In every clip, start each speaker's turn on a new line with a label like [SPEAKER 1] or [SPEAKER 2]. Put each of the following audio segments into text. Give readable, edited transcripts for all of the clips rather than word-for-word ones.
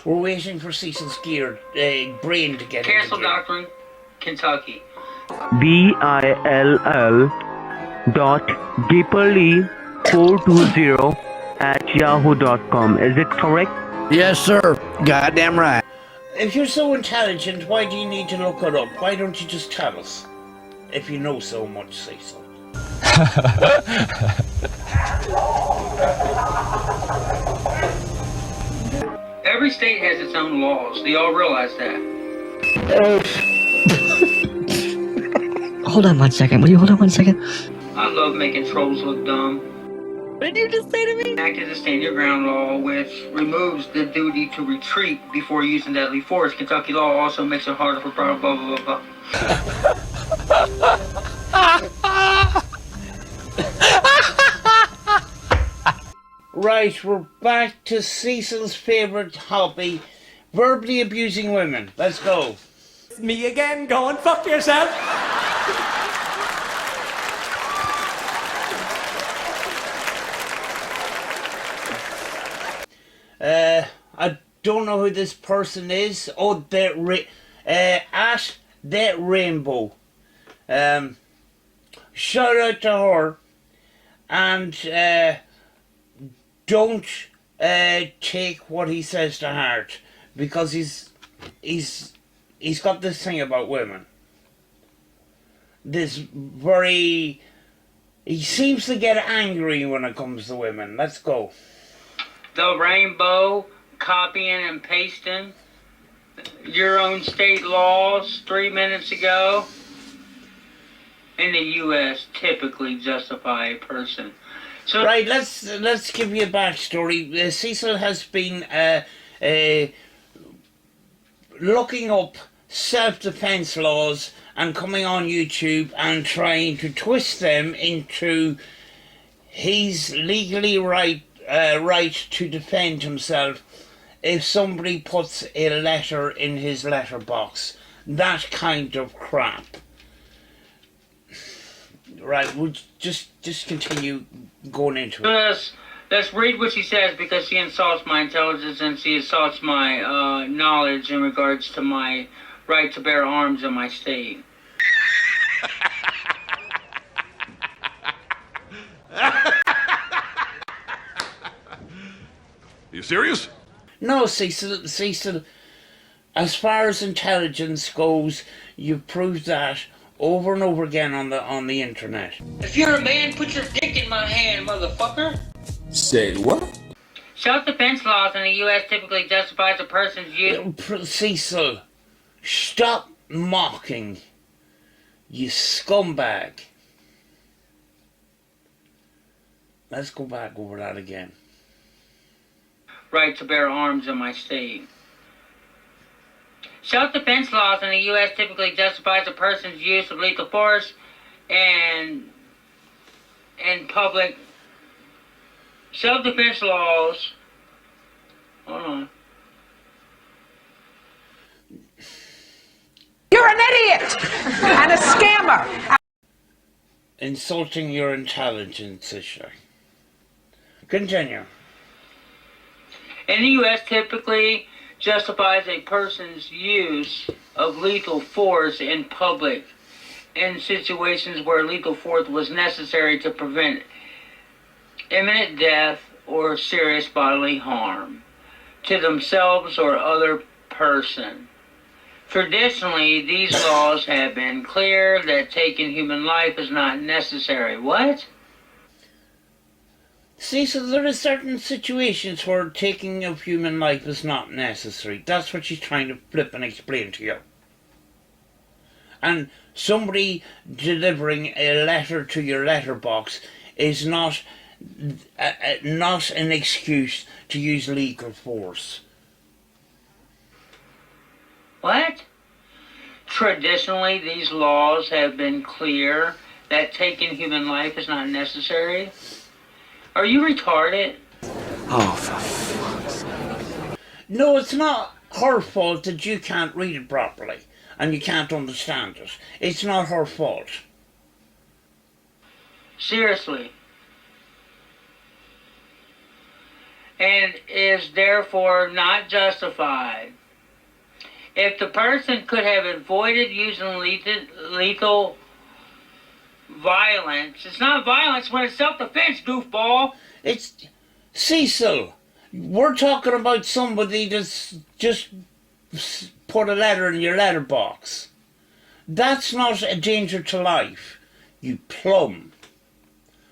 [SPEAKER 1] We're waiting for Cecil's brain to get
[SPEAKER 2] Cancel Doctrine, Kentucky.
[SPEAKER 3] bill.gipperly420@yahoo.com. Is it correct?
[SPEAKER 4] Yes, sir. Goddamn right.
[SPEAKER 1] If you're so intelligent, why do you need to look it up? Why don't you just tell us? If you know so much, Cecil.
[SPEAKER 2] Every state has its own laws. Do y'all realize that?
[SPEAKER 5] Hold on one second. Will you hold on one second?
[SPEAKER 2] I love making trolls look dumb.
[SPEAKER 5] What did you just say to me?
[SPEAKER 2] Act as a stand your ground law, which removes the duty to retreat before using deadly force. Kentucky law also makes it harder for blah blah blah blah blah.
[SPEAKER 1] Right, we're back to Cecil's favourite hobby, verbally abusing women. Let's go.
[SPEAKER 6] It's me again, go and fuck yourself.
[SPEAKER 1] I don't know who this person is. Oh, at that rainbow. Shout out to her, and don't take what he says to heart, because he's got this thing about women. He seems to get angry when it comes to women. Let's go.
[SPEAKER 2] The rainbow, copying and pasting your own state laws 3 minutes ago. In the U.S., typically justify a person. So
[SPEAKER 1] right, let's give you a backstory. Cecil has been looking up self-defense laws and coming on YouTube and trying to twist them into he's legally right to defend himself if somebody puts a letter in his letterbox. That kind of crap. Right, we'll just continue going into it.
[SPEAKER 2] Let's read what she says, because she insults my intelligence and she insults my knowledge in regards to my right to bear arms in my state.
[SPEAKER 7] You serious?
[SPEAKER 1] No, Cecil, as far as intelligence goes, you've proved that over and over again on the internet.
[SPEAKER 2] If you're a man, put your dick in my hand, motherfucker.
[SPEAKER 4] Say what?
[SPEAKER 2] Self-defense laws in the U.S. typically justifies a person's use.
[SPEAKER 1] Cecil, stop mocking, you scumbag. Let's go back over that again.
[SPEAKER 2] Right to bear arms in my state. Self-defense laws in the U.S. typically justifies a person's use of lethal force and in public. Self-defense laws. Hold on.
[SPEAKER 8] You're an idiot and a scammer.
[SPEAKER 1] Insulting your intelligence, sister. Continue.
[SPEAKER 2] In the U.S., typically justifies a person's use of lethal force in public in situations where lethal force was necessary to prevent imminent death or serious bodily harm to themselves or other person. Traditionally, these laws have been clear that taking human life is not necessary. What?
[SPEAKER 1] See, so there are certain situations where taking of human life is not necessary. That's what she's trying to flip and explain to you. And somebody delivering a letter to your letterbox is not an excuse to use legal force.
[SPEAKER 2] What? Traditionally, these laws have been clear that taking human life is not necessary. Are you retarded?
[SPEAKER 4] Oh, for fuck's sake.
[SPEAKER 1] No, it's not her fault that you can't read it properly and you can't understand it. It's not her fault.
[SPEAKER 2] Seriously. and is therefore not justified. If the person could have avoided using lethal violence, it's not violence when it's self-defense, goofball.
[SPEAKER 1] It's Cecil. We're talking about somebody that's just put a letter in your letterbox. That's not a danger to life, you plum.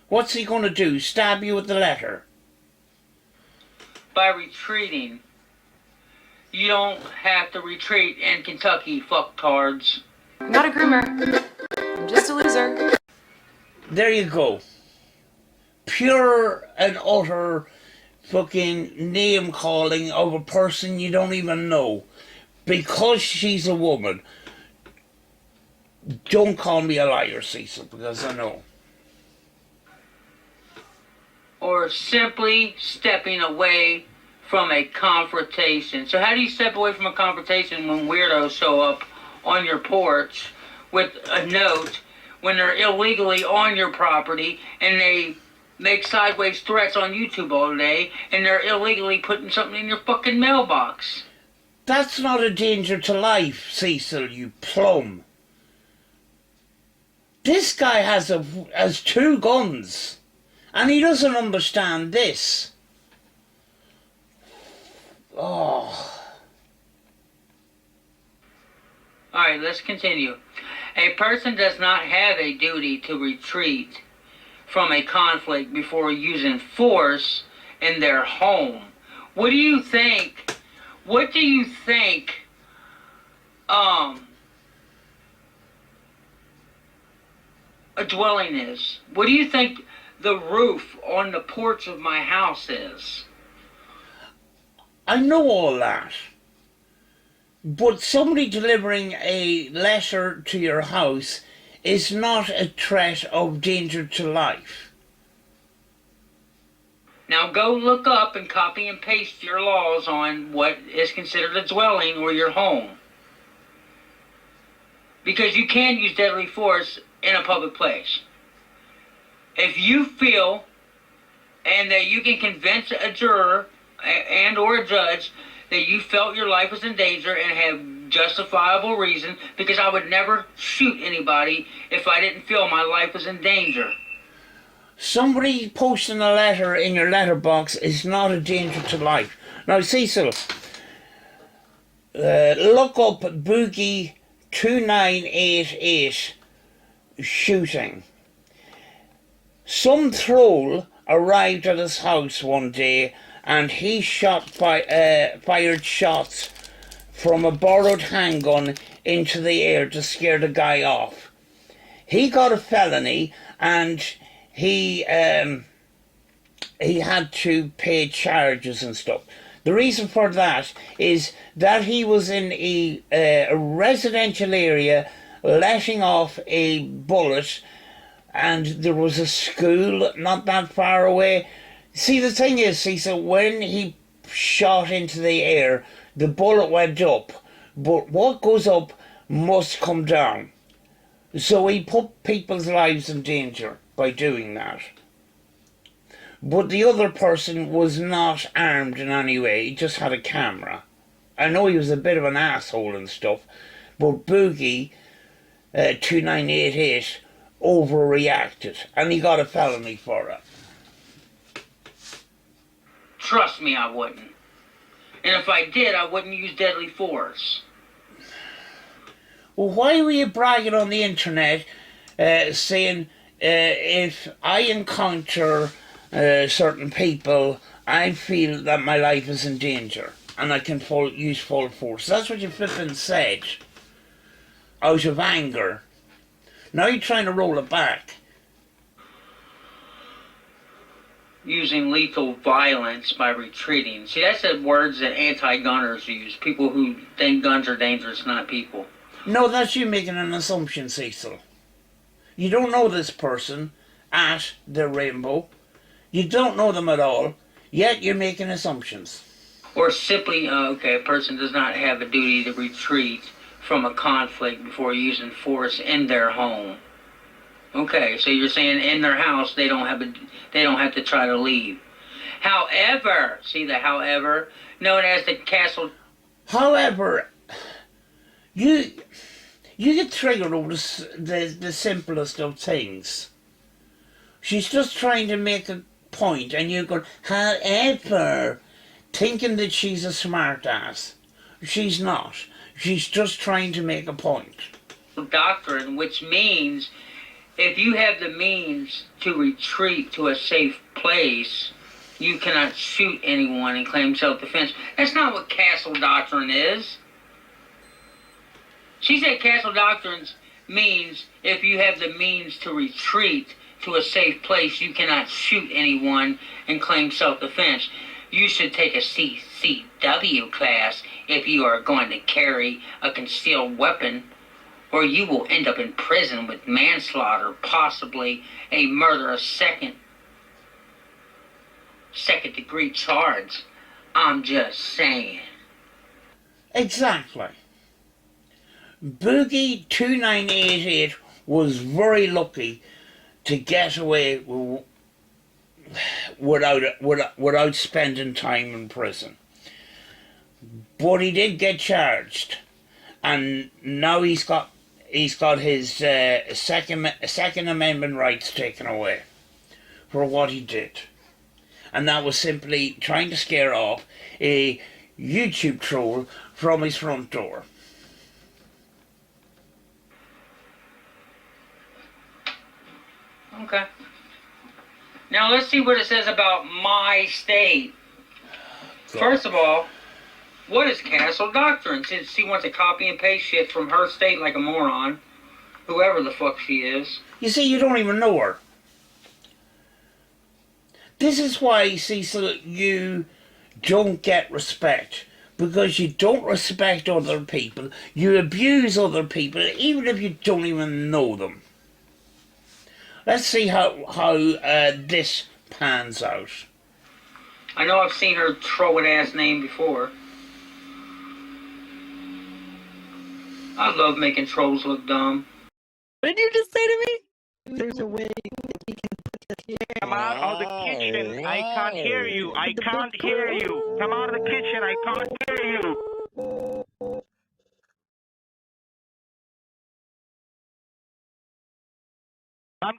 [SPEAKER 1] What's he going to do? Stab you with the letter?
[SPEAKER 2] By retreating. You don't have to retreat in Kentucky, fucktards.
[SPEAKER 3] I'm not a groomer. I'm just a loser.
[SPEAKER 1] There you go. Pure and utter fucking name calling of a person you don't even know. Because she's a woman. Don't call me a liar, Cecil, because I know.
[SPEAKER 2] Or simply stepping away from a confrontation. So how do you step away from a confrontation when weirdos show up on your porch with a note when they're illegally on your property and they make sideways threats on YouTube all day and they're illegally putting something in your fucking mailbox?
[SPEAKER 1] That's not a danger to life, Cecil, you plum. This guy has 2 guns, and he doesn't understand this. Oh.
[SPEAKER 2] Alright, let's continue. A person does not have a duty to retreat from a conflict before using force in their home. What do you think a dwelling is? What do you think the roof on the porch of my house is?
[SPEAKER 1] I know all that. But somebody delivering a letter to your house is not a threat of danger to life.
[SPEAKER 2] Now go look up and copy and paste your laws on what is considered a dwelling or your home. Because you can use deadly force in a public place. If you feel and that you can convince a juror and or a judge that you felt your life was in danger and have justifiable reason, because I would never shoot anybody if I didn't feel my life was in danger.
[SPEAKER 1] Somebody posting a letter in your letterbox is not a danger to life. Now, Cecil, look up Boogie 2988 shooting. Some troll arrived at his house one day and he fired shots from a borrowed handgun into the air to scare the guy off. He got a felony and he had to pay charges and stuff. The reason for that is that he was in a residential area letting off a bullet, and there was a school not that far away. See, the thing is, Cecil, when he shot into the air, the bullet went up, but what goes up must come down. So he put people's lives in danger by doing that. But the other person was not armed in any way, he just had a camera. I know he was a bit of an asshole and stuff, but Boogie 2988 overreacted and he got a felony for it.
[SPEAKER 2] Trust me, I wouldn't. And if I did, I wouldn't use deadly force.
[SPEAKER 1] Well, why were you bragging on the internet saying if I encounter certain people, I feel that my life is in danger and I can use full force? That's what you flipping said out of anger. Now you're trying to roll it back.
[SPEAKER 2] Using lethal violence by retreating. See, that's the words that anti-gunners use. People who think guns are dangerous, not people.
[SPEAKER 1] No, that's you making an assumption, Cecil. You don't know this person at the Rainbow. You don't know them at all, yet you're making assumptions.
[SPEAKER 2] Or simply, a person does not have a duty to retreat from a conflict before using force in their home. Okay, so you're saying in their house they don't have to try to leave. However, see the however, known as the castle.
[SPEAKER 1] However, you get triggered over the simplest of things. She's just trying to make a point, and you're going, however, thinking that she's a smart ass. She's not. She's just trying to make a point.
[SPEAKER 2] Doctrine, which means if you have the means to retreat to a safe place, you cannot shoot anyone and claim self-defense. That's not what castle doctrine is. She said castle doctrine means if you have the means to retreat to a safe place, you cannot shoot anyone and claim self-defense. You should take a CCW class if you are going to carry a concealed weapon, or you will end up in prison with manslaughter, possibly a murder of second degree charge. I'm just saying.
[SPEAKER 1] Exactly. Boogie 2988 was very lucky to get away without spending time in prison. But he did get charged, and now he's got his Second Amendment rights taken away for what he did. And that was simply trying to scare off a YouTube troll from his front door.
[SPEAKER 2] Okay. Now let's see what it says about my state. First of all, what is castle doctrine? Since she wants to copy and paste shit from her state like a moron, whoever the fuck she is.
[SPEAKER 1] You see, you don't even know her. This is why, Cecil, you don't get respect. Because you don't respect other people. You abuse other people, even if you don't even know them. Let's see how this pans out.
[SPEAKER 2] I know I've seen her throw an ass name before. I love making trolls look dumb.
[SPEAKER 5] What did you just say to me?
[SPEAKER 7] There's a way that we can put the
[SPEAKER 9] Come out of the kitchen. I can't hear you. I can't hear you. Come out of the kitchen. I can't hear you.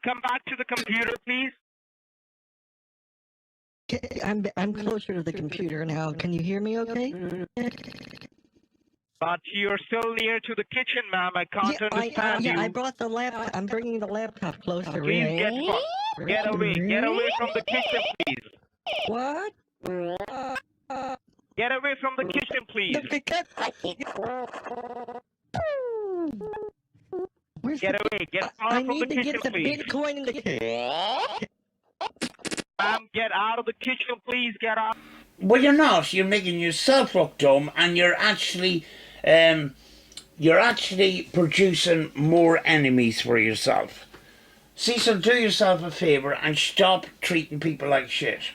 [SPEAKER 9] Come back to the computer, please.
[SPEAKER 7] I'm closer to the computer now. Can you hear me okay?
[SPEAKER 9] But you're still near to the kitchen, ma'am. I can't understand you.
[SPEAKER 7] I brought the laptop. I'm bringing the laptop closer.
[SPEAKER 9] Please get away. Get away from the kitchen, please.
[SPEAKER 7] What?
[SPEAKER 9] Get away from the kitchen, please. Get away. Get out from the kitchen, please. I need to get the Bitcoin in the kitchen. Ma'am, get out of the kitchen, please. Get out.
[SPEAKER 1] Well, you're not. You're making yourself look dumb, and you're actually producing more enemies for yourself. Cecil, do yourself a favour and stop treating people like shit.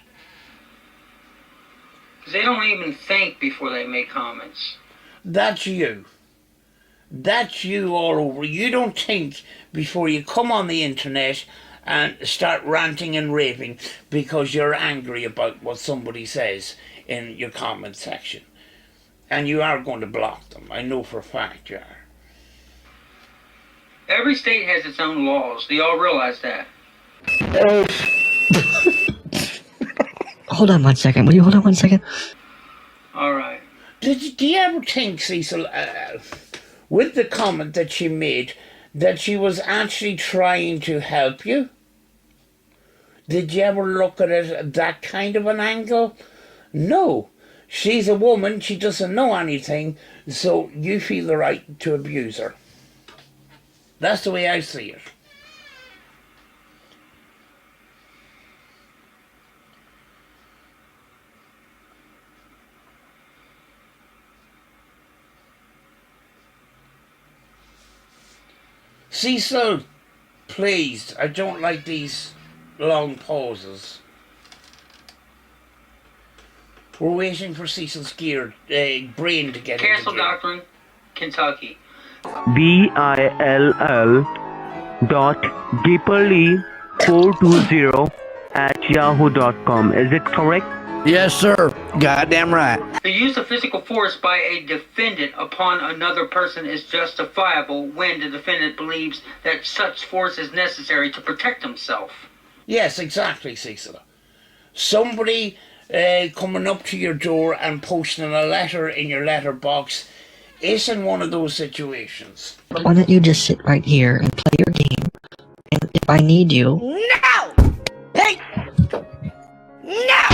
[SPEAKER 2] They don't even think before they make comments.
[SPEAKER 1] That's you. That's you all over. You don't think before you come on the internet and start ranting and raving because you're angry about what somebody says in your comment section. And you are going to block them. I know for a fact you are.
[SPEAKER 2] Every state has its own laws. Do y'all realize that?
[SPEAKER 5] Hold on 1 second. Will you hold on 1 second?
[SPEAKER 2] Alright.
[SPEAKER 1] Do you ever think, Cecil, with the comment that she made, that she was actually trying to help you? Did you ever look at it at that kind of an angle? No. She's a woman, she doesn't know anything, so you feel the right to abuse her. That's the way I see it. Cecil, please, I don't like these long pauses. We're waiting for Cecil's brain to get
[SPEAKER 2] Castle Doctrine, Kentucky.
[SPEAKER 9] BILL.Gipperly420 @yahoo.com. Is it correct?
[SPEAKER 4] Yes, sir. Goddamn right.
[SPEAKER 2] The use of physical force by a defendant upon another person is justifiable when the defendant believes that such force is necessary to protect himself.
[SPEAKER 1] Yes, exactly, Cecil. Somebody coming up to your door and posting a letter in your letterbox isn't one of those situations.
[SPEAKER 5] Why don't you just sit right here and play your game? And if I need you...
[SPEAKER 8] No! Hey! No!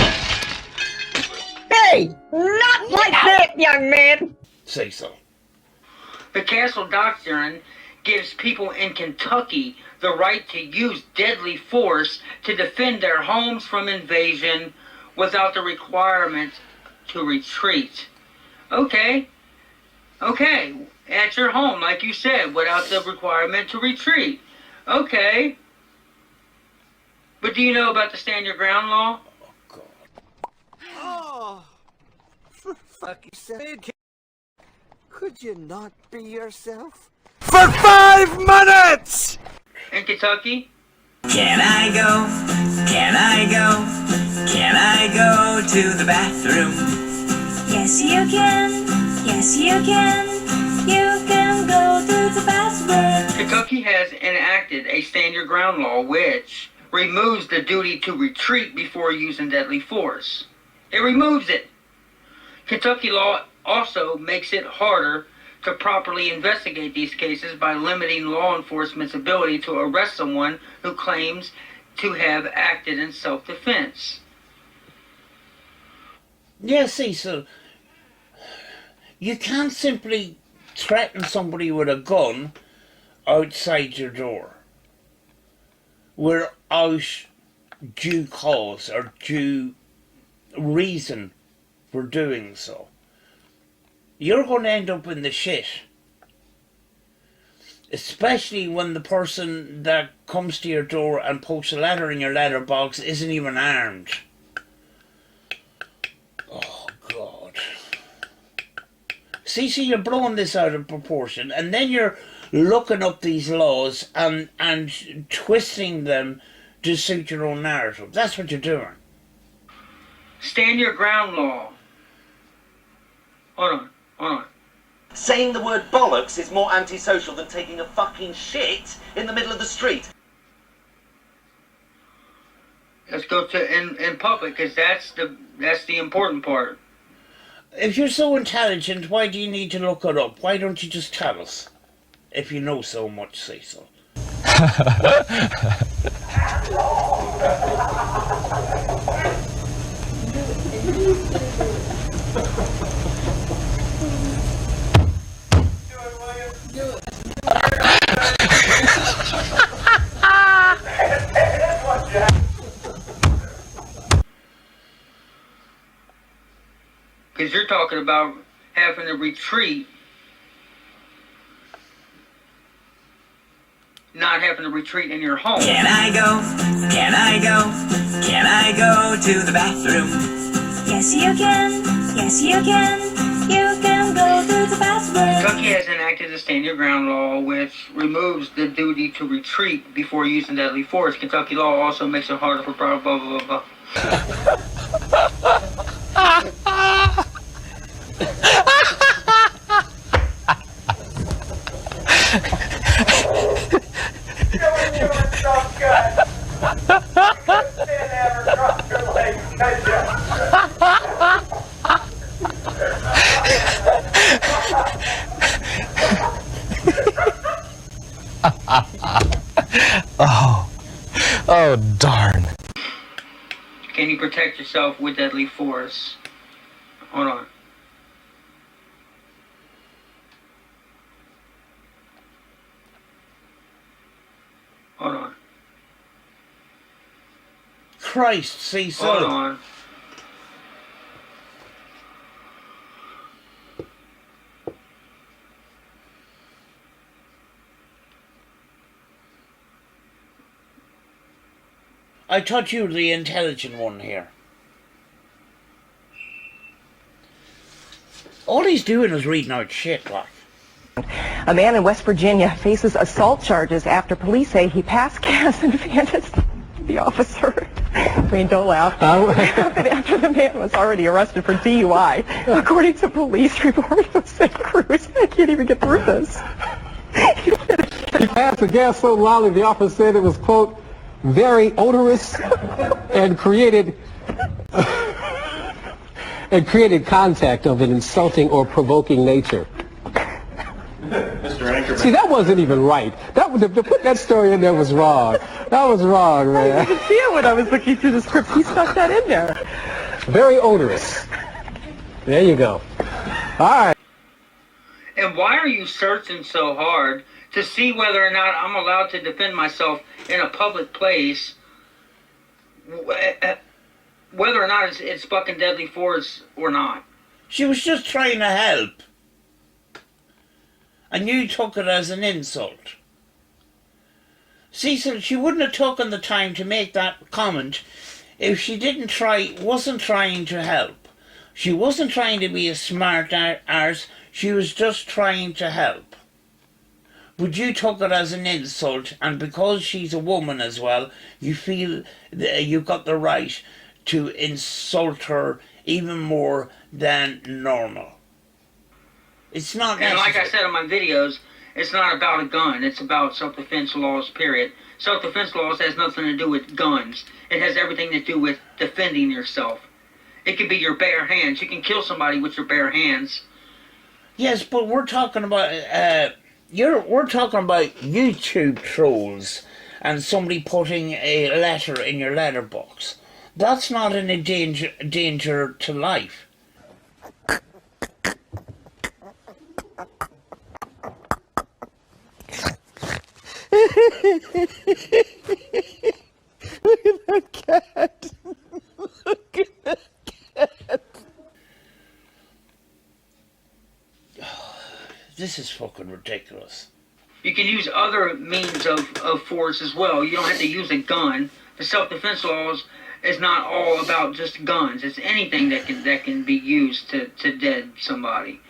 [SPEAKER 8] Hey! Not like that, young man!
[SPEAKER 1] Cecil.
[SPEAKER 2] The Castle Doctrine gives people in Kentucky the right to use deadly force to defend their homes from invasion without the requirement to retreat. Okay, at your home, like you said, without the requirement to retreat. Okay. But do you know about the Stand Your Ground law?
[SPEAKER 6] Oh, for fuck's sake. Could you not be yourself? For 5 minutes!
[SPEAKER 2] In Kentucky?
[SPEAKER 10] Can I go? Can I go? Can I go to the bathroom?
[SPEAKER 11] Yes, you can. Yes, you can. You can go to the bathroom.
[SPEAKER 2] Kentucky has enacted a Stand Your Ground law which removes the duty to retreat before using deadly force. It removes it. Kentucky law also makes it harder to properly investigate these cases by limiting law enforcement's ability to arrest someone who claims to have acted in self-defense.
[SPEAKER 1] Yeah, Cecil, you can't simply threaten somebody with a gun outside your door without due cause or due reason for doing so. You're going to end up in the shit. Especially when the person that comes to your door and posts a letter in your letterbox isn't even armed. Oh, God. See, you're blowing this out of proportion, and then you're looking up these laws and twisting them to suit your own narrative. That's what you're doing.
[SPEAKER 2] Stand Your Ground law. Hold on.
[SPEAKER 12] Saying the word bollocks is more antisocial than taking a fucking shit in the middle of the street.
[SPEAKER 2] Let's go to in public, because that's the important part.
[SPEAKER 1] If you're so intelligent, why do you need to look it up? Why don't you just tell us? If you know so much, Cecil.
[SPEAKER 2] Because you're talking about having to retreat, not having to retreat in your home.
[SPEAKER 10] Can I go? Can I go? Can I go to the bathroom?
[SPEAKER 11] Yes, you can. Yes, you can. You can go to the bathroom.
[SPEAKER 2] Kentucky has enacted the Stand Your Ground law, which removes the duty to retreat before using deadly force. Kentucky law also makes it harder for blah, blah, blah, blah.
[SPEAKER 6] Oh, darn.
[SPEAKER 2] Can you protect yourself with deadly force? Hold on. Hold on.
[SPEAKER 1] Christ, Cecil.
[SPEAKER 2] Hold on.
[SPEAKER 1] I thought you were the intelligent one here. All he's doing is reading out shit, like.
[SPEAKER 8] A man in West Virginia faces assault charges after police say he passed gas and fanned the officer. I mean, don't laugh. After the man was already arrested for DUI, according to police reports of St. Cruz. I can't even get through this.
[SPEAKER 13] He passed the gas so loudly the officer said it was, quote, very odorous and created contact of an insulting or provoking nature.
[SPEAKER 14] Mr. Anchorman.
[SPEAKER 13] See, that wasn't even right. To put that story in there was wrong. That was wrong, man.
[SPEAKER 8] I didn't see it when I was looking through the script. He stuck that in there.
[SPEAKER 13] Very odorous. There you go. All right.
[SPEAKER 2] And why are you searching so hard to see whether or not I'm allowed to defend myself in a public place, whether or not it's fucking deadly force or not?
[SPEAKER 1] She was just trying to help. And you took it as an insult. Cecil, she wouldn't have taken the time to make that comment if she wasn't trying to help. She wasn't trying to be a smart arse, she was just trying to help. But you took it as an insult, and because she's a woman as well, you feel that you've got the right to insult her even more than normal. It's not necessary.
[SPEAKER 2] And like I said in my videos, it's not about a gun. It's about self-defense laws, period. Self-defense laws has nothing to do with guns. It has everything to do with defending yourself. It could be your bare hands. You can kill somebody with your bare hands.
[SPEAKER 1] Yes, but we're talking about we're talking about YouTube trolls and somebody putting a letter in your letterbox. That's not a danger to life.
[SPEAKER 6] Look at that cat. Look at that cat.
[SPEAKER 1] This is fucking ridiculous.
[SPEAKER 2] You can use other means of force as well. You don't have to use a gun. The self-defense laws is not all about just guns. It's anything that can be used to dead somebody.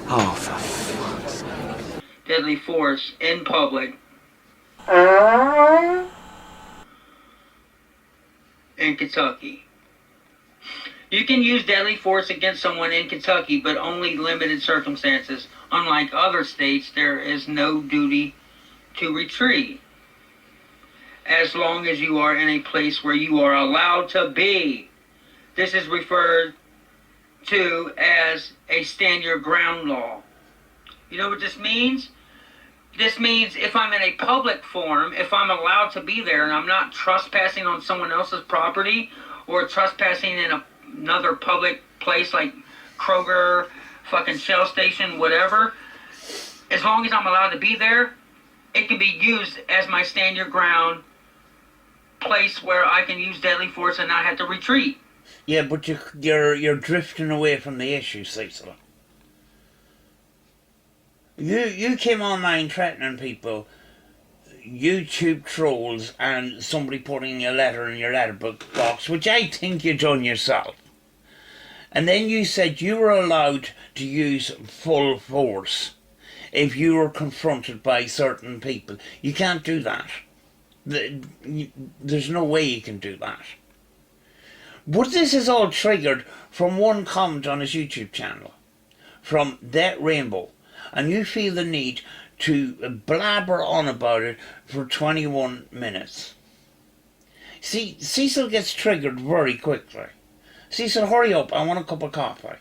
[SPEAKER 6] Oh, for fuck's sake.
[SPEAKER 2] Deadly force in public. In Kentucky. You can use deadly force against someone in Kentucky, but only limited circumstances. Unlike other states, there is no duty to retreat, as long as you are in a place where you are allowed to be. This is referred to as a stand your ground law. You know what this means? This means if I'm in a public forum, if I'm allowed to be there and I'm not trespassing on someone else's property or trespassing in another public place like Kroger, fucking Shell station, whatever, as long as I'm allowed to be there, it can be used as my stand your ground place where I can use deadly force and not have to retreat.
[SPEAKER 1] Yeah, but you're drifting away from the issue, Cecil. You came online threatening people, YouTube trolls, and somebody putting a letter in your letterbox, which I think you done yourself. And then you said you were allowed to use full force if you were confronted by certain people. You can't do that. There's no way you can do that. But this is all triggered from one comment on his YouTube channel, from That Rainbow. And you feel the need to blabber on about it for 21 minutes. See, Cecil gets triggered very quickly. Cecil, hurry up, I want a cup of coffee.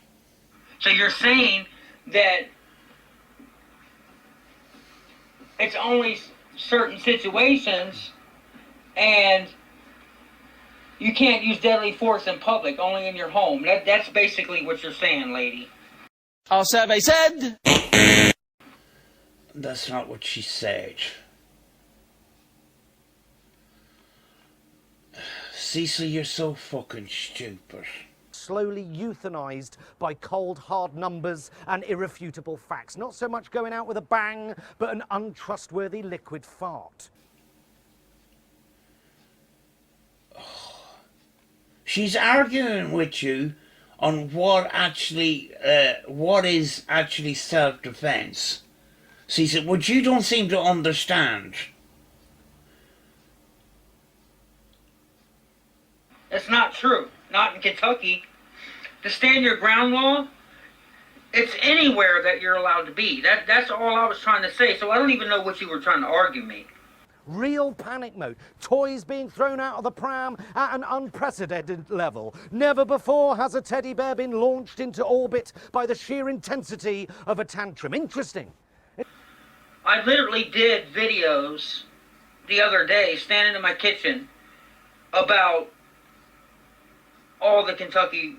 [SPEAKER 2] So you're saying that it's only certain situations and you can't use deadly force in public, only in your home. That's basically what you're saying, lady.
[SPEAKER 6] Our survey said...
[SPEAKER 1] That's not what she said. Cecil, you're so fucking stupid.
[SPEAKER 15] Slowly euthanized by cold, hard numbers and irrefutable facts. Not so much going out with a bang, but an untrustworthy liquid fart.
[SPEAKER 1] She's arguing with you on what is actually self-defense. Cecil, which you don't seem to understand.
[SPEAKER 2] It's not true. Not in Kentucky. The stand your ground law, it's anywhere that you're allowed to be. That's all I was trying to say. So I don't even know what you were trying to argue me.
[SPEAKER 15] Real panic mode. Toys being thrown out of the pram at an unprecedented level. Never before has a teddy bear been launched into orbit by the sheer intensity of a tantrum. Interesting.
[SPEAKER 2] I literally did videos the other day, standing in my kitchen, about all the Kentucky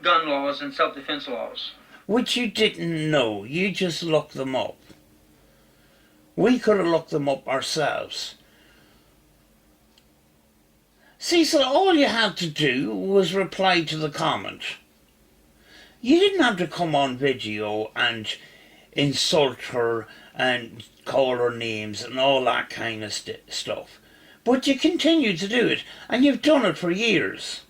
[SPEAKER 2] gun laws and self-defense laws.
[SPEAKER 1] Which you didn't know. You just looked them up. We could have looked them up ourselves. Cecil, all you had to do was reply to the comment. You didn't have to come on video and insult her and call her names and all that kind of stuff. But you continue to do it, and you've done it for years.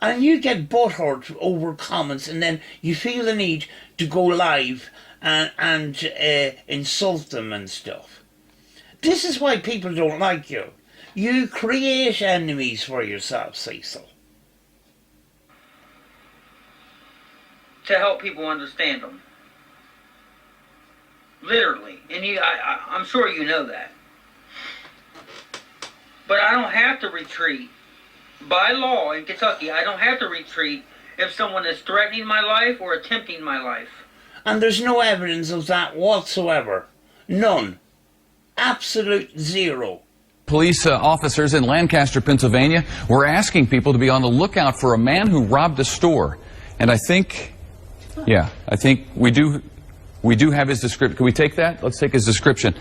[SPEAKER 1] And you get butthurt over comments, and then you feel the need to go live and insult them and stuff. This is why people don't like you. You create enemies for yourself, Cecil.
[SPEAKER 2] To help people understand them. Literally. And I'm sure you know that. But I don't have to retreat. By law in Kentucky, I don't have to retreat if someone is threatening my life or attempting my life.
[SPEAKER 1] And there's no evidence of that whatsoever. None. Absolute zero.
[SPEAKER 16] Police officers in Lancaster, Pennsylvania, were asking people to be on the lookout for a man who robbed a store. And I think we do have his description. Can we take that? Let's take his description.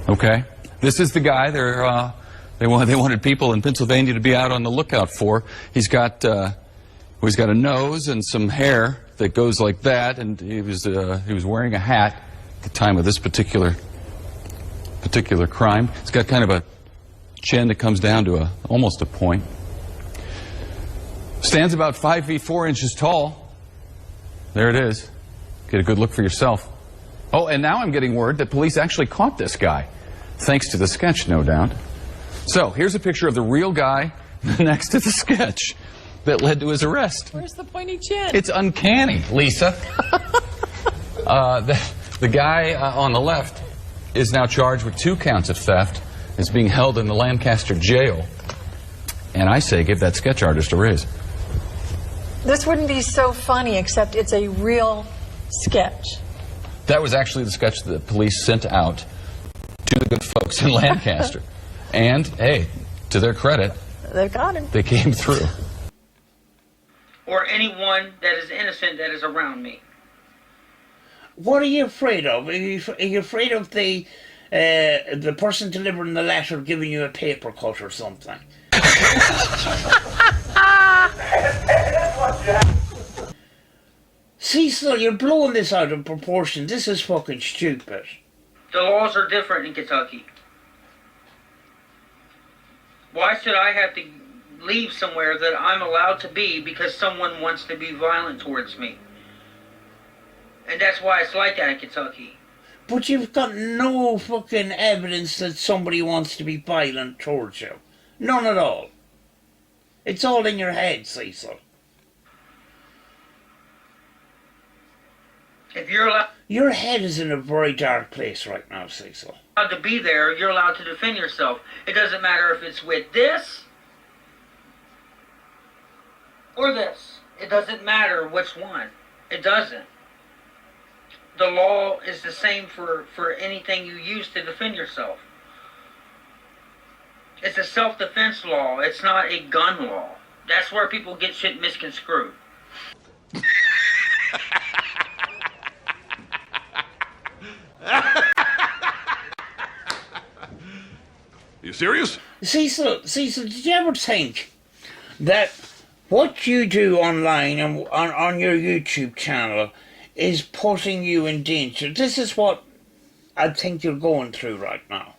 [SPEAKER 16] Okay, this is the guy they wanted people in Pennsylvania to be out on the lookout for. He's got a nose and some hair that goes like that, and he was wearing a hat at the time of this particular crime. He's got kind of a chin that comes down to almost a point. Stands about 5 feet 4 inches tall. There it is. Get a good look for yourself. Oh, and now I'm getting word that police actually caught this guy, thanks to the sketch, no doubt. So here's a picture of the real guy next to the sketch that led to his arrest.
[SPEAKER 3] Where's the pointy chin?
[SPEAKER 16] It's uncanny, Lisa. The guy on the left is now charged with 2 counts of theft. Is being held in the Lancaster jail. And I say give that sketch artist a raise.
[SPEAKER 17] This wouldn't be so funny, except it's a real sketch.
[SPEAKER 16] That was actually the sketch that the police sent out to the good folks in Lancaster. And, hey, to their credit,
[SPEAKER 17] they've got him.
[SPEAKER 16] They came through.
[SPEAKER 2] Or anyone that is innocent that is around me.
[SPEAKER 1] What are you afraid of? Are you afraid of the person delivering the letter giving you a paper cut or something? Cecil, you're blowing this out of proportion. This is fucking stupid.
[SPEAKER 2] The laws are different in Kentucky. Why should I have to leave somewhere that I'm allowed to be because someone wants to be violent towards me? And that's why it's like that in Kentucky.
[SPEAKER 1] But you've got no fucking evidence that somebody wants to be violent towards you. None at all. It's all in your head, Cecil.
[SPEAKER 2] If you're allowed...
[SPEAKER 1] Your head is in a very dark place right now, Cecil.
[SPEAKER 2] To be there, you're allowed to defend yourself. It doesn't matter if it's with this or this. It doesn't matter which one. It doesn't. The law is the same for anything you use to defend yourself. It's a self-defense law. It's not a gun law. That's where people get shit misconstrued.
[SPEAKER 18] You serious?
[SPEAKER 1] Cecil, did you ever think that what you do online and on your YouTube channel is putting you in danger? This is what I think you're going through right now.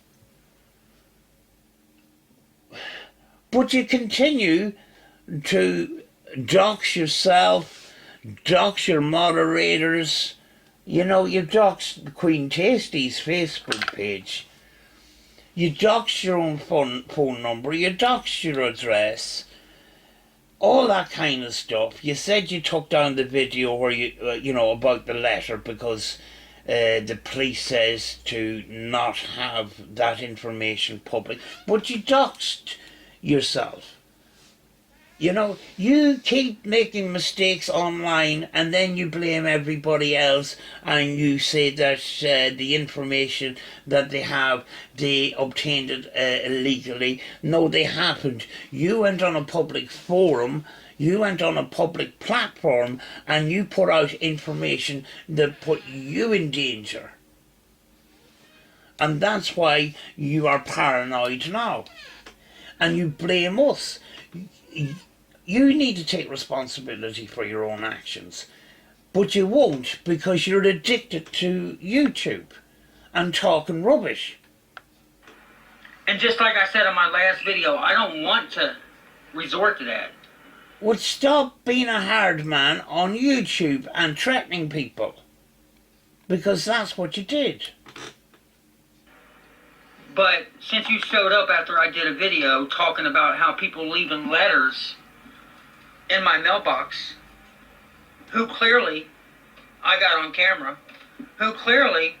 [SPEAKER 1] But you continue to dox yourself, dox your moderators, You know, you doxed Queen Tasty's Facebook page. You doxed your own phone number. You doxed your address. All that kind of stuff. You said you took down the video where you know, about the letter because the police says to not have that information public. But you doxed yourself. You know, you keep making mistakes online and then you blame everybody else and you say that the information that they have, they obtained it illegally. No, they haven't. You went on a public forum, you went on a public platform and you put out information that put you in danger. And that's why you are paranoid now. And you blame us. You need to take responsibility for your own actions, but you won't because you're addicted to YouTube and talking rubbish.
[SPEAKER 2] And just like I said in my last video, I don't want to resort to that.
[SPEAKER 1] Would stop being a hard man on YouTube and threatening people, because that's what you did.
[SPEAKER 2] But since you showed up after I did a video talking about how people leaving letters in my mailbox, who clearly, I got on camera, who clearly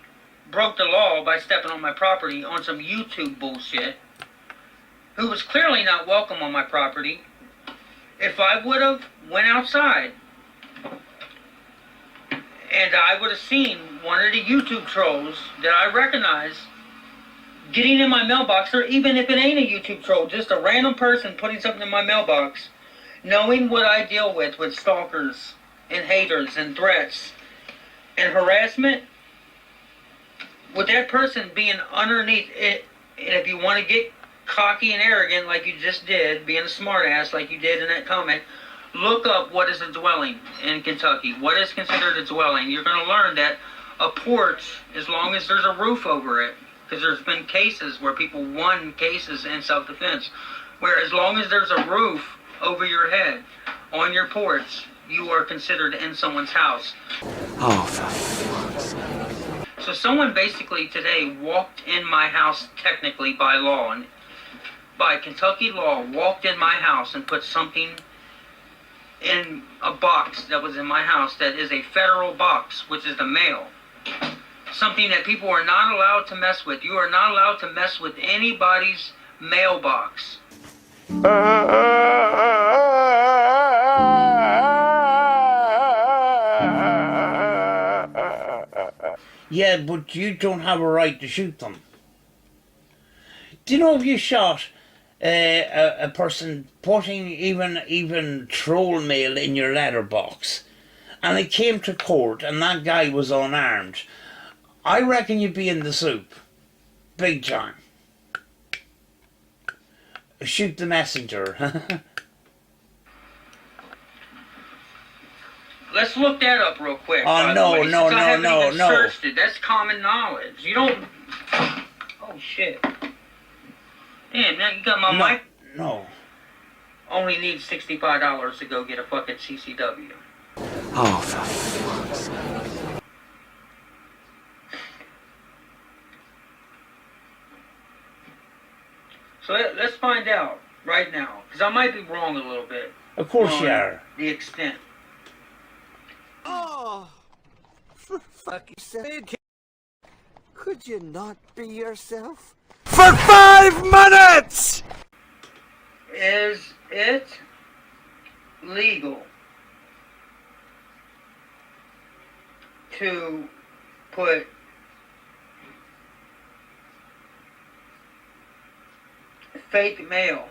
[SPEAKER 2] broke the law by stepping on my property on some YouTube bullshit, who was clearly not welcome on my property, if I would have went outside and I would have seen one of the YouTube trolls that I recognize getting in my mailbox, or even if it ain't a YouTube troll, just a random person putting something in my mailbox, knowing what I deal with stalkers and haters and threats and harassment, with that person being underneath it, and if you want to get cocky and arrogant like you just did, being a smartass like you did in that comment, look up what is a dwelling in Kentucky. What is considered a dwelling? You're going to learn that a porch, as long as there's a roof over it, because there's been cases where people won cases in self-defense, where as long as there's a roof over your head on your porch, you are considered in someone's house.
[SPEAKER 10] Oh, for fuck's sake.
[SPEAKER 2] So someone basically today walked in my house, technically by law, and by Kentucky law, walked in my house and put something in a box that was in my house that is a federal box, which is the mail. Something that people are not allowed to mess with. You are not allowed to mess with anybody's mailbox.
[SPEAKER 1] Yeah, but you don't have a right to shoot them. Do you know if you shot a person putting even troll mail in your letterbox and it came to court and that guy was unarmed, I reckon you'd be in the soup. Big time. Shoot the messenger.
[SPEAKER 2] Let's look that up real quick.
[SPEAKER 1] Oh, no.
[SPEAKER 2] Searched it. That's common knowledge. You don't... Oh, shit. Damn, now you got my mic?
[SPEAKER 1] No.
[SPEAKER 2] Only need $65 to go get a fucking CCW.
[SPEAKER 10] Oh, for fuck's sake.
[SPEAKER 2] So let's find out right now, because I might be wrong a little bit.
[SPEAKER 1] Of course you are.
[SPEAKER 2] The extent.
[SPEAKER 19] Oh, for fuck's sake. Could you not be yourself?
[SPEAKER 6] For 5 minutes!
[SPEAKER 2] Is it legal to put fake mail?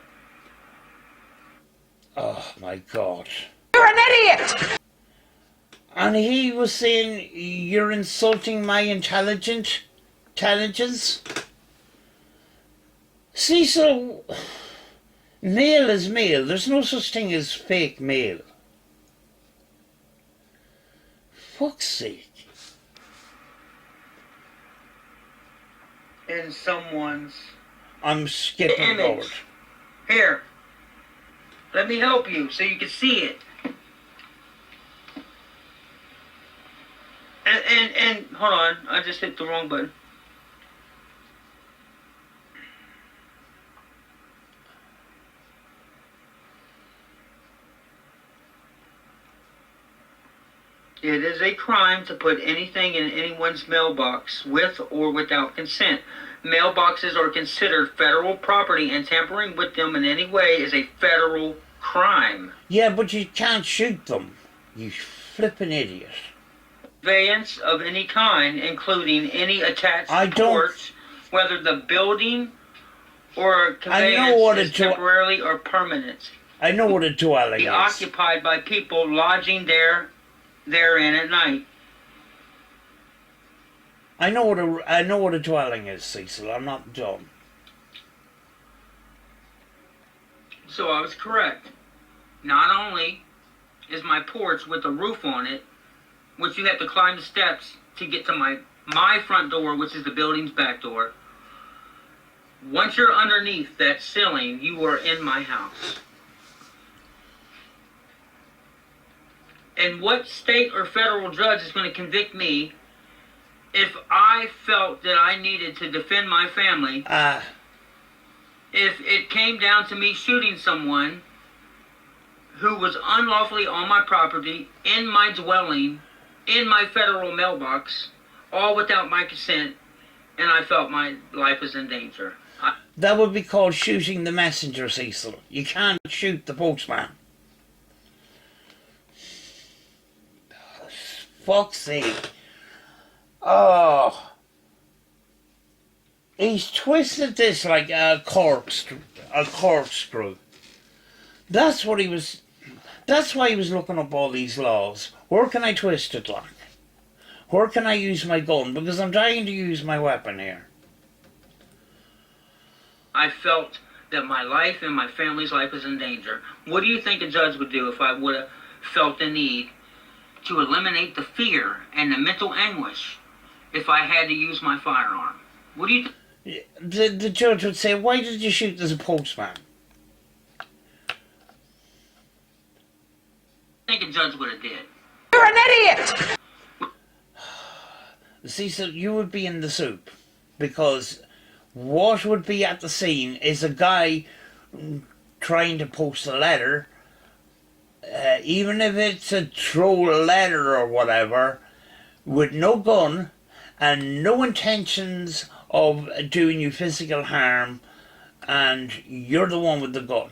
[SPEAKER 1] Oh my God.
[SPEAKER 3] You're an idiot!
[SPEAKER 1] And he was saying, you're insulting my intelligence? Cecil, mail is mail. There's no such thing as fake mail. Fuck's sake.
[SPEAKER 2] In someone's
[SPEAKER 1] I'm skipping
[SPEAKER 2] image.
[SPEAKER 1] forward.
[SPEAKER 2] Here. Let me help you so you can see it. And hold on, I just hit the wrong button. It is a crime to put anything in anyone's mailbox with or without consent. Mailboxes are considered federal property, and tampering with them in any way is a federal crime.
[SPEAKER 1] Yeah, but you can't shoot them. You flippin' idiot.
[SPEAKER 2] Conveyance of any kind, including any attached ports, whether the building or conveyance is temporarily or permanent.
[SPEAKER 1] I know what a dwelling
[SPEAKER 2] Be
[SPEAKER 1] is.
[SPEAKER 2] occupied by people lodging therein at night.
[SPEAKER 1] I know what a dwelling is, Cecil. I'm not dumb.
[SPEAKER 2] So I was correct. Not only is my porch with a roof on it, which you have to climb the steps to get to my front door, which is the building's back door. Once you're underneath that ceiling, you are in my house. And what state or federal judge is going to convict me if I felt that I needed to defend my family? If it came down to me shooting someone who was unlawfully on my property, in my dwelling, in my federal mailbox, all without my consent, and I felt my life was in danger.
[SPEAKER 1] That would be called shooting the messenger, Cecil. You can't shoot the postman. Fuck's sake. Oh. He's twisted this like a corkscrew. That's what he was... That's why he was looking up all these laws. Where can I twist it like? Where can I use my gun? Because I'm trying to use my weapon here.
[SPEAKER 2] I felt that my life and my family's life was in danger. What do you think a judge would do if I would have felt the need to eliminate the fear and the mental anguish if I had to use my firearm? What do you
[SPEAKER 1] The judge would say, why did you shoot as a postman?
[SPEAKER 2] I think a judge would have did.
[SPEAKER 3] You're an idiot!
[SPEAKER 1] Cecil, you would be in the soup. Because what would be at the scene is a guy trying to post a letter, even if it's a troll letter or whatever, with no gun and no intentions of doing you physical harm, and you're the one with the gun.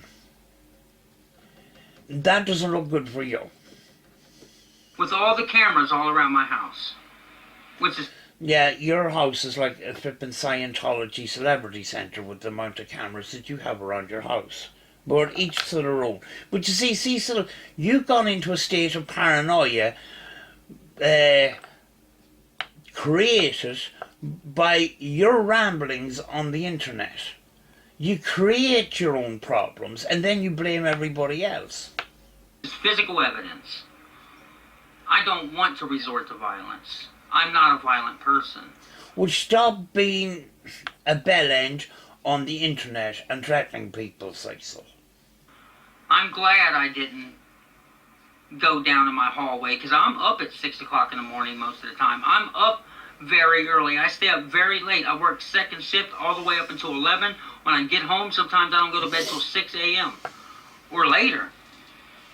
[SPEAKER 1] That doesn't look good for you.
[SPEAKER 2] With all the cameras all around my house, which is...
[SPEAKER 1] Yeah, your house is like a flippin' Scientology celebrity centre with the amount of cameras that you have around your house. But each to their own. But you see, Cecil, you've gone into a state of paranoia created by your ramblings on the internet. You create your own problems and then you blame everybody else.
[SPEAKER 2] Physical evidence. I don't want to resort to violence. I'm not a violent person.
[SPEAKER 1] Well, stop being a bellend on the internet and threatening people, Cecil.
[SPEAKER 2] I'm glad I didn't go down in my hallway, because I'm up at 6 o'clock in the morning most of the time. I'm up very early. I stay up very late. I work second shift all the way up until 11. When I get home, sometimes I don't go to bed till 6 a.m. or later.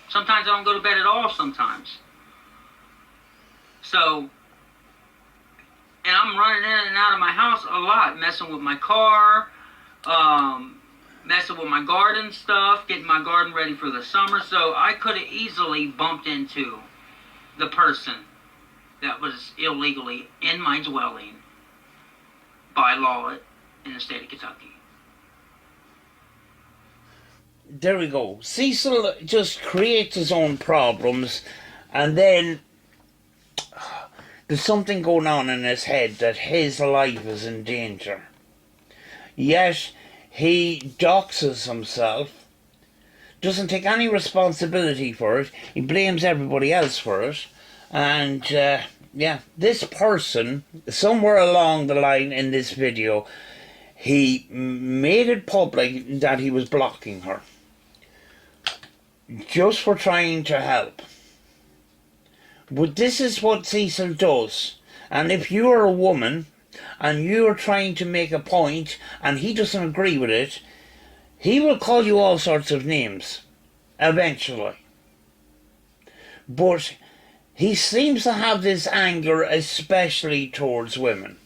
[SPEAKER 2] Sometimes I don't go to bed at all sometimes. So, and I'm running in and out of my house a lot, messing with my car, messing with my garden stuff, getting my garden ready for the summer. So I could have easily bumped into the person that was illegally in my dwelling by law in the state of Kentucky.
[SPEAKER 1] There we go. Cecil just creates his own problems, and then there's something going on in his head that his life is in danger. Yet he doxes himself, doesn't take any responsibility for it, he blames everybody else for it, and yeah, this person, somewhere along the line in this video, he made it public that he was blocking her. Just for trying to help. But this is what Cecil does. And if you're a woman and you're trying to make a point and he doesn't agree with it, he will call you all sorts of names eventually. But he seems to have this anger especially towards women.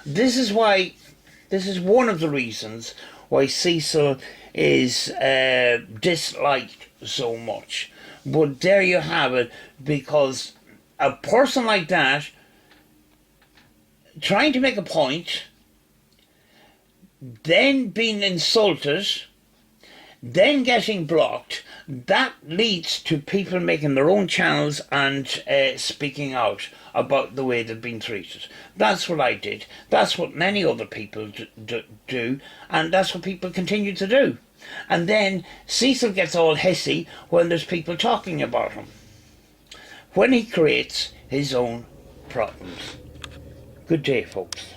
[SPEAKER 1] This is one of the reasons why Cecil is disliked so much. But there you have it, because a person like that, trying to make a point, then being insulted, then getting blocked, that leads to people making their own channels and speaking out about the way they've been treated. That's what I did. That's what many other people do, and that's what people continue to do. And then Cecil gets all hissy when there's people talking about him, when he creates his own problems. Good day, folks.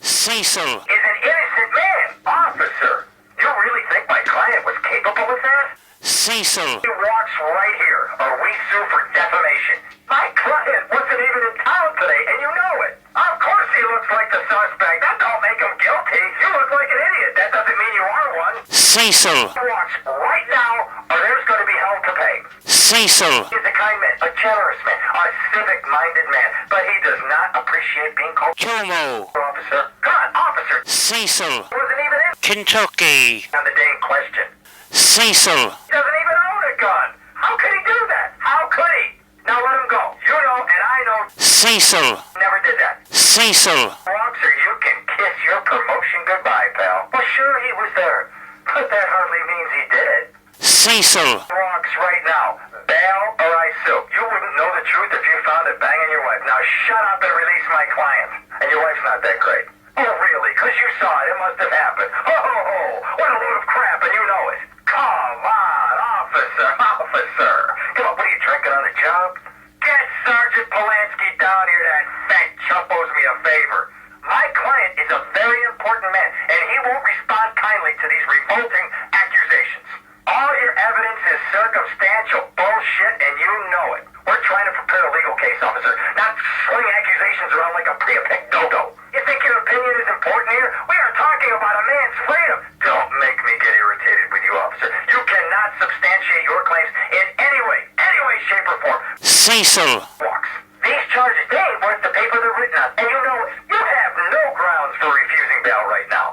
[SPEAKER 1] Cecil
[SPEAKER 20] is an innocent man. Officer, you really think my client was capable of that?
[SPEAKER 1] Cecil.
[SPEAKER 20] He walks right here, or we sue for defamation. My client wasn't even in town today, and you know it. Of course he looks like the suspect. That don't make him guilty. You look like an idiot. That doesn't mean you are one.
[SPEAKER 1] Cecil.
[SPEAKER 20] He walks right now, or there's going to be hell to pay.
[SPEAKER 1] Cecil.
[SPEAKER 20] He's a kind man, a generous man, a civic-minded man, but he does not appreciate being called
[SPEAKER 1] Como.
[SPEAKER 20] Officer. Come on, officer.
[SPEAKER 1] Cecil.
[SPEAKER 20] He wasn't even in
[SPEAKER 1] Kentucky.
[SPEAKER 20] on the day in question.
[SPEAKER 1] Cecil.
[SPEAKER 20] He doesn't even own a gun. How could he do that? How could he? Now let him go. You know, and I know.
[SPEAKER 1] Cecil.
[SPEAKER 20] Never did that.
[SPEAKER 1] Cecil.
[SPEAKER 20] Officer, you can kiss your promotion goodbye, pal. Well, sure he was there, but that hardly means he did it.
[SPEAKER 1] Cecil.
[SPEAKER 20] Walks right now. Bail or I sue. You wouldn't know the truth if you found it banging your wife. Now shut up and release my client. And your wife's not that great. Oh, really? Because you saw it. It must have happened. Oh, what a load of crap, and you know it. Come on, officer. Come on, what are you drinking on the job? Get Sergeant Polanski down here. That fat chump owes me a favor. My client is a very important man, and he won't respond kindly to these revolting accusations. All your evidence is circumstantial bullshit, and you know it. We're trying to prepare a legal case, officer, not sling accusations around like a pre-picked dodo. You think your opinion is important here? We are talking about a man's freedom. Don't make me get irritated with you, officer. You cannot substantiate your claims in any way, shape, or form.
[SPEAKER 1] Cecil.
[SPEAKER 20] Walks. These charges, they ain't worth the paper they're written on. And you know, you have no grounds for refusing bail right now.